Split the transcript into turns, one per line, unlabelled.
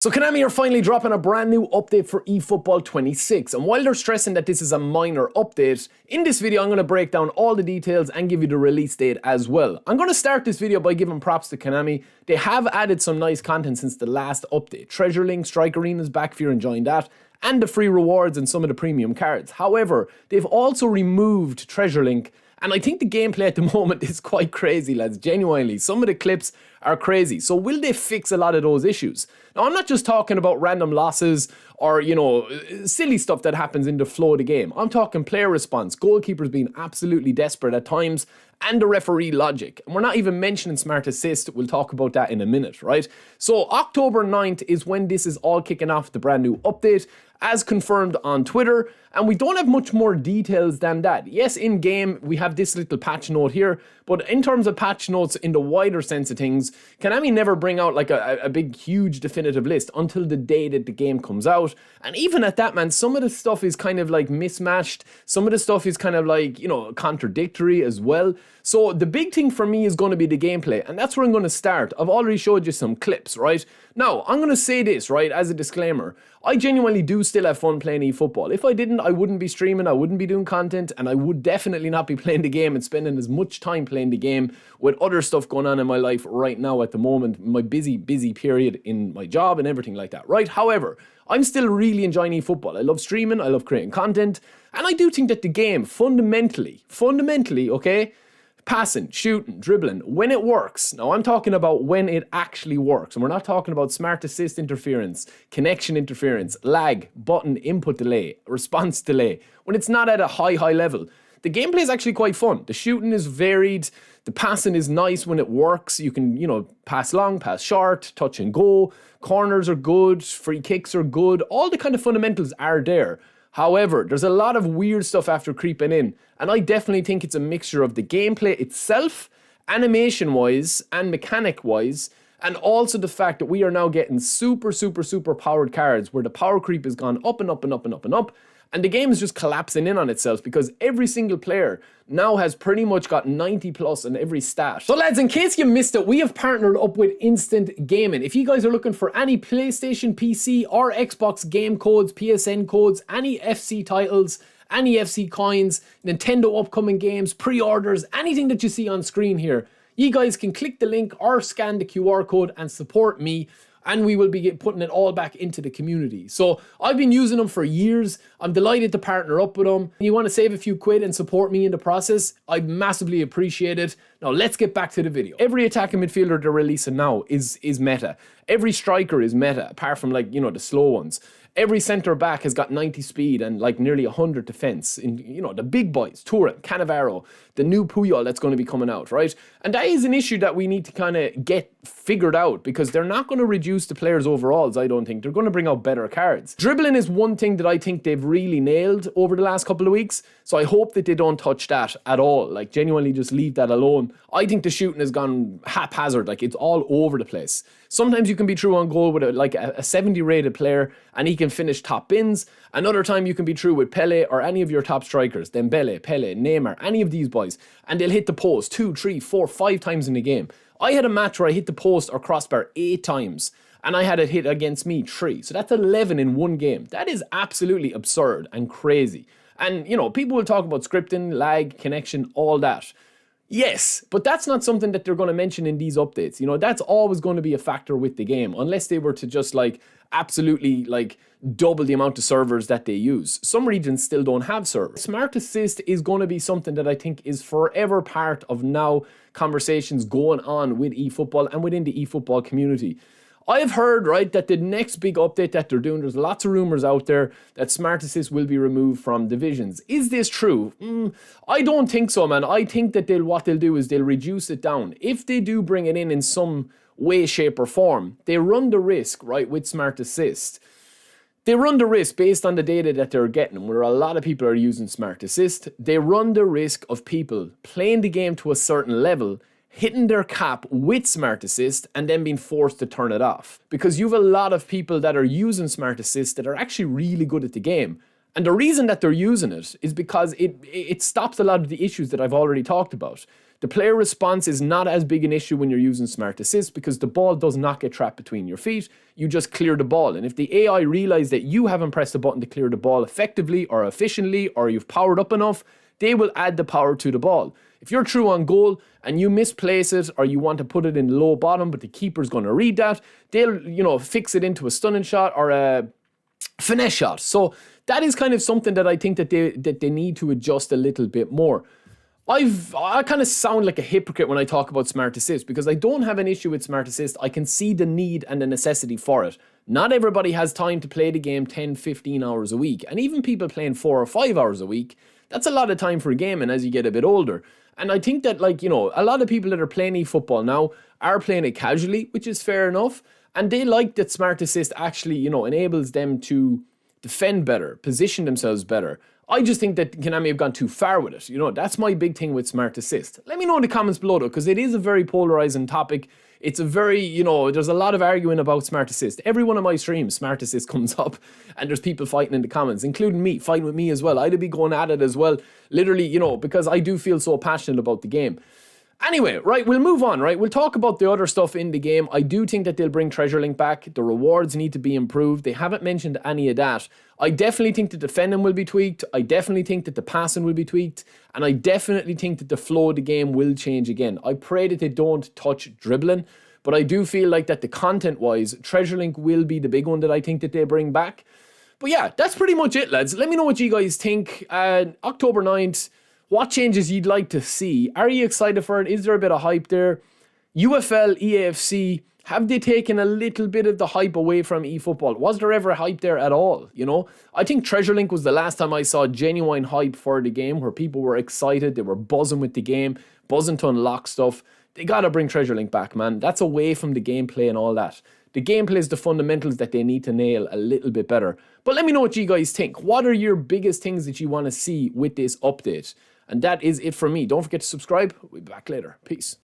So Konami are finally dropping a brand new update for eFootball 26, and while they're stressing that this is a minor update, in this video I'm going to break down all the details and give you the release date as well. I'm going to start this video by giving props to Konami. They have added some nice content since the last update. Treasure Link, Strike Arena's back if you're enjoying that, and the free rewards and some of the premium cards. However, they've also removed Treasure Link, and I think the gameplay at the moment is quite crazy, lads, genuinely. Some of the clips are crazy. So will they fix a lot of those issues? Now, I'm not just talking about random losses or, silly stuff that happens in the flow of the game. I'm talking player response, goalkeepers being absolutely desperate at times, and the referee logic. And we're not even mentioning Smart Assist. We'll talk about that in a minute, right? So October 9th is when this is all kicking off, the brand new update, as confirmed on Twitter. And we don't have much more details than that. Yes, in game, we have this little patch note here, but in terms of patch notes in the wider sense of things, Konami never bring out like a big, huge definitive list until the day that the game comes out. And even at that, man, some of the stuff is kind of like mismatched. Some of the stuff is kind of like, contradictory as well. So the big thing for me is going to be the gameplay, and that's where I'm going to start. I've already showed you some clips, right? Now, I'm going to say this, right, as a disclaimer. I genuinely do still have fun playing eFootball. If I didn't, I wouldn't be streaming, I wouldn't be doing content, and I would definitely not be playing the game and spending as much time playing the game with other stuff going on in my life right now at the moment, my busy period in my job and everything like that, right? However, I'm still really enjoying eFootball. I love streaming, I love creating content, and I do think that the game fundamentally, okay, passing, shooting, dribbling, when it works. Now, I'm talking about when it actually works. And we're not talking about smart assist interference, connection interference, lag, button input delay, response delay. When it's not at a high level. The gameplay is actually quite fun. The shooting is varied. The passing is nice when it works. You can, pass long, pass short, touch and go. Corners are good. Free kicks are good. All the kind of fundamentals are there. However, there's a lot of weird stuff after creeping in, and I definitely think it's a mixture of the gameplay itself, animation-wise and mechanic-wise, and also the fact that we are now getting super powered cards where the power creep has gone up and up and up and up and up, and the game is just collapsing in on itself because every single player now has pretty much got 90 plus in every stat. So lads, in case you missed it, we have partnered up with Instant Gaming. If you guys are looking for any PlayStation, PC or Xbox game codes, PSN codes, any FC titles, any FC coins, Nintendo upcoming games, pre-orders, anything that you see on screen here, you guys can click the link or scan the QR code and support me, and we will be putting it all back into the community. So I've been using them for years. I'm delighted to partner up with them. You want to save a few quid and support me in the process? I'd massively appreciate it. Now let's get back to the video. Every attacking midfielder they're releasing now is meta. Every striker is meta, apart from the slow ones. Every centre back has got 90 speed and nearly 100 defence. In the big boys, Turin, Cannavaro, the new Puyol that's going to be coming out, right? And that is an issue that we need to kind of get figured out, because they're not going to reduce the players' overalls, I don't think. They're going to bring out better cards. Dribbling is one thing that I think they've really nailed over the last couple of weeks, so I hope that they don't touch that at all. Genuinely just leave that alone. I think the shooting has gone haphazard, it's all over the place. Sometimes you can be true on goal with a 70 rated player and he can finish top bins. Another time you can be true with Pele or any of your top strikers, Dembele, Pele, Neymar, any of these boys, and they'll hit the post 2, 3, 4, 5 times in the game. I had a match where I hit the post or crossbar 8 times and I had it hit against me 3. So that's 11 in one game. That is absolutely absurd and crazy. And, people will talk about scripting, lag, connection, all that. Yes, but that's not something that they're going to mention in these updates. That's always going to be a factor with the game, unless they were to just absolutely double the amount of servers that they use. Some regions still don't have servers. Smart Assist is going to be something that I think is forever part of now conversations going on with eFootball and within the eFootball community. I've heard, right, that the next big update that they're doing, there's lots of rumors out there that Smart Assist will be removed from divisions. Is this true? I don't think so, man. I think that what they'll do is they'll reduce it down. If they do bring it in some way, shape or form, they run the risk, right, with Smart Assist. They run the risk based on the data that they're getting, where a lot of people are using Smart Assist. They run the risk of people playing the game to a certain level, hitting their cap with Smart Assist and then being forced to turn it off. Because you have a lot of people that are using Smart Assist that are actually really good at the game. And the reason that they're using it is because it stops a lot of the issues that I've already talked about. The player response is not as big an issue when you're using Smart Assist because the ball does not get trapped between your feet. You just clear the ball. And if the AI realize that you haven't pressed a button to clear the ball effectively or efficiently, or you've powered up enough, they will add the power to the ball. If you're true on goal and you misplace it, or you want to put it in low bottom, but the keeper's going to read that, they'll, fix it into a stunning shot or a finesse shot. So that is kind of something that I think that they need to adjust a little bit more. I kind of sound like a hypocrite when I talk about Smart Assist because I don't have an issue with Smart Assist. I can see the need and the necessity for it. Not everybody has time to play the game 10, 15 hours a week. And even people playing 4 or 5 hours a week, that's a lot of time for a game and as you get a bit older. And I think that, a lot of people that are playing eFootball now are playing it casually, which is fair enough. And they like that Smart Assist actually, enables them to defend better, position themselves better. I just think that Konami have gone too far with it. That's my big thing with Smart Assist. Let me know in the comments below though, because it is a very polarizing topic. It's a very, there's a lot of arguing about Smart Assist. Every one of my streams, Smart Assist comes up and there's people fighting in the comments, including me, fighting with me as well. I'd be going at it as well, literally, because I do feel so passionate about the game. Anyway, right, we'll move on, right? We'll talk about the other stuff in the game. I do think that they'll bring Treasure Link back. The rewards need to be improved. They haven't mentioned any of that. I definitely think the defending will be tweaked. I definitely think that the passing will be tweaked. And I definitely think that the flow of the game will change again. I pray that they don't touch dribbling. But I do feel like that the content-wise, Treasure Link will be the big one that I think that they bring back. But yeah, that's pretty much it, lads. Let me know what you guys think. October 9th. What changes you'd like to see? Are you excited for it? Is there a bit of hype there? UFL, EAFC, have they taken a little bit of the hype away from eFootball? Was there ever hype there at all? I think Treasure Link was the last time I saw genuine hype for the game where people were excited, they were buzzing with the game, buzzing to unlock stuff. They gotta bring Treasure Link back, man. That's away from the gameplay and all that. The gameplay is the fundamentals that they need to nail a little bit better. But let me know what you guys think. What are your biggest things that you want to see with this update? And that is it for me. Don't forget to subscribe. We'll be back later. Peace.